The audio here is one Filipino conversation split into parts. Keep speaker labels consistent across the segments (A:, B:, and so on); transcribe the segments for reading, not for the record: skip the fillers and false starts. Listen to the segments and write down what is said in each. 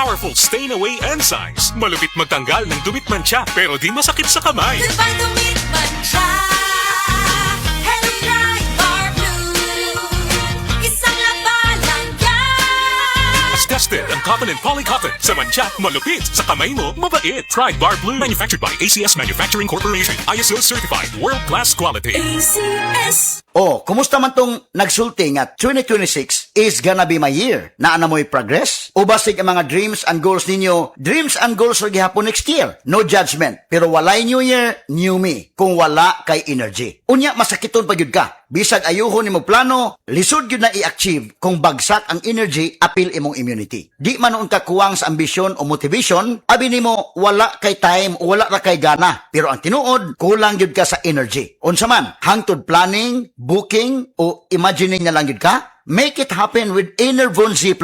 A: powerful stain-away enzymes. Malupit magtanggal ng dumit mancha, pero di masakit sa kamay.
B: Diba dumit mancha? Hello Pride Bar Blue. Isang labalang yan.
A: As tested ang cotton and polycotton. Sa mancha, malupit. Sa kamay mo, mabait. Pride Bar Blue. Manufactured by ACS Manufacturing Corporation. ISO certified. World-class quality.
B: ACS.
C: Oh, kumusta man tong nagsulti nga 2026 is gonna be my year? Naa na mo'y progress? O basig ang mga dreams and goals ninyo? Dreams and goals ra gihapon next year. No judgment. Pero walay new year, new me. Kung wala kay energy. Unya, masakiton pa gyud ka. Bisag ayuhon nimo plano, lisod gyud na i-achieve kung bagsak ang energy, apil imong immunity. Di man noon ka kuwang sa ambisyon o motivation, abi nimo wala kay time o wala ra kay gana. Pero ang tinuod, kulang gyud ka sa energy. Unsa man, hangtod planning, booking o imagining na lang yun ka? Make it happen with Enervon Z+.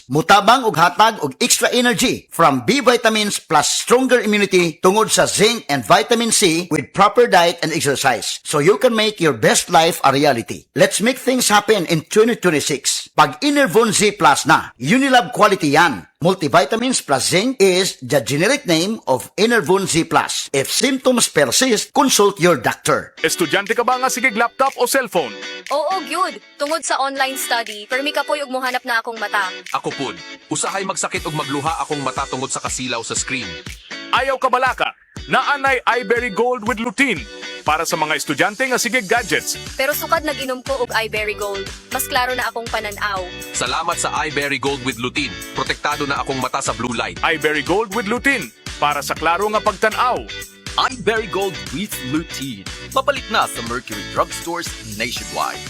C: Mutabang og hatag og extra energy from B vitamins plus stronger immunity tungod sa zinc and vitamin C with proper diet and exercise. So you can make your best life a reality. Let's make things happen in 2026. Pag Enervon Z+ na, Unilab quality yan. Multivitamins plus zinc is the generic name of Enervon Z+. If symptoms persist, consult your doctor.
A: Estudyante ka ba nga sigig laptop o cellphone?
D: Oo, gyud. Tungod sa online study, permi ka po'y og mohanap na akong mata.
E: Ako pud, usahay magsakit og magluha akong mata tungod sa kasilaw sa screen.
A: Ayaw ka balaka. Naanay iBerry Gold with lutein. Para sa mga estudyante nga sigig gadgets.
D: Pero sukad nag-inom ko og iBerry Gold. Mas klaro na akong pananaw.
E: Salamat sa iBerry Gold with lutein. Protektado na akong mata sa blue light.
A: iBerry Gold with lutein. Para sa klaro nga pagtanaw.
F: iBerry Gold with lutein. Mapalit na sa Mercury Drugstores nationwide.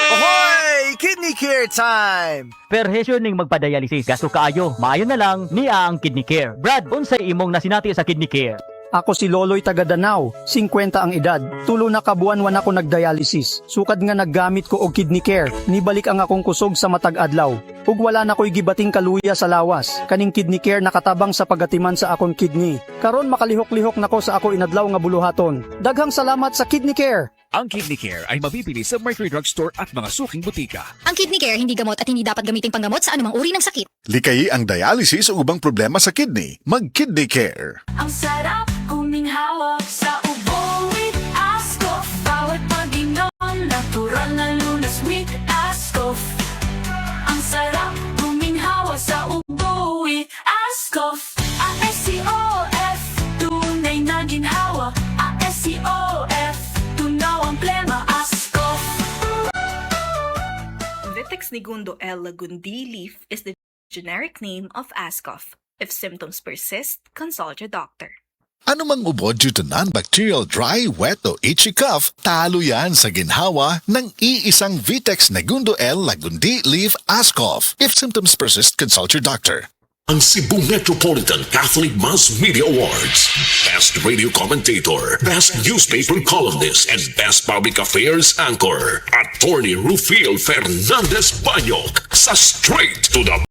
G: Ahoy! Kidney care time!
H: Perhesyon ning magpadialysis. Gasto kaayo. Maayo na lang niya ang Kidney Care. Brad, unsay imong nasinati sa Kidney Care?
I: Ako si Loloy taga Danau, 50 ang edad. Tulo na kabuan-wan ako nagdialysis. Sukad nga naggamit ko og Kidney Care. Nibalik ang akong kusog sa matag adlaw. Ug wala na ko'y gibating kaluya sa lawas. Kaning Kidney Care nakatabang sa pagatiman sa akong kidney. Karon makalihok-lihok nako sa ako inadlaw nga buluhaton. Daghang salamat sa Kidney Care.
J: Ang Kidney Care ay mabibili sa Mercury Drugstore at mga suking butika.
K: Ang Kidney Care hindi gamot at hindi dapat gamiting panggamot sa anumang uri ng sakit.
L: Likayi ang dialysis o ubang problema sa kidney. Mag-Kidney Care.
B: Ang sarap kuminghawak sa ubo with Ascoff. Bawat pag-inom, natural na lunas with Ascoff. Ang sarap kuminghawak sa ubo with Ascoff. A-S-C-O-F, tunay na ginhawa. A-S-C-O-F, tunaw ang plema, Ascoff.
M: Vitex Segundo L. Lagundi leaf is the generic name of Ascoff. If symptoms persist, consult your doctor.
L: Ano mang ubod due to non-bacterial dry, wet o itchy cough, talo yan sa ginhawa ng iisang Vitex Segundo L. Lagundi Leaf Ascoff. If symptoms persist, consult your doctor.
N: Ang Cebu Metropolitan Catholic Mass Media Awards. Best Radio Commentator, Best Newspaper Columnist, and Best Public Affairs Anchor. Attorney Rufil Fernandez Banyok sa Straight to the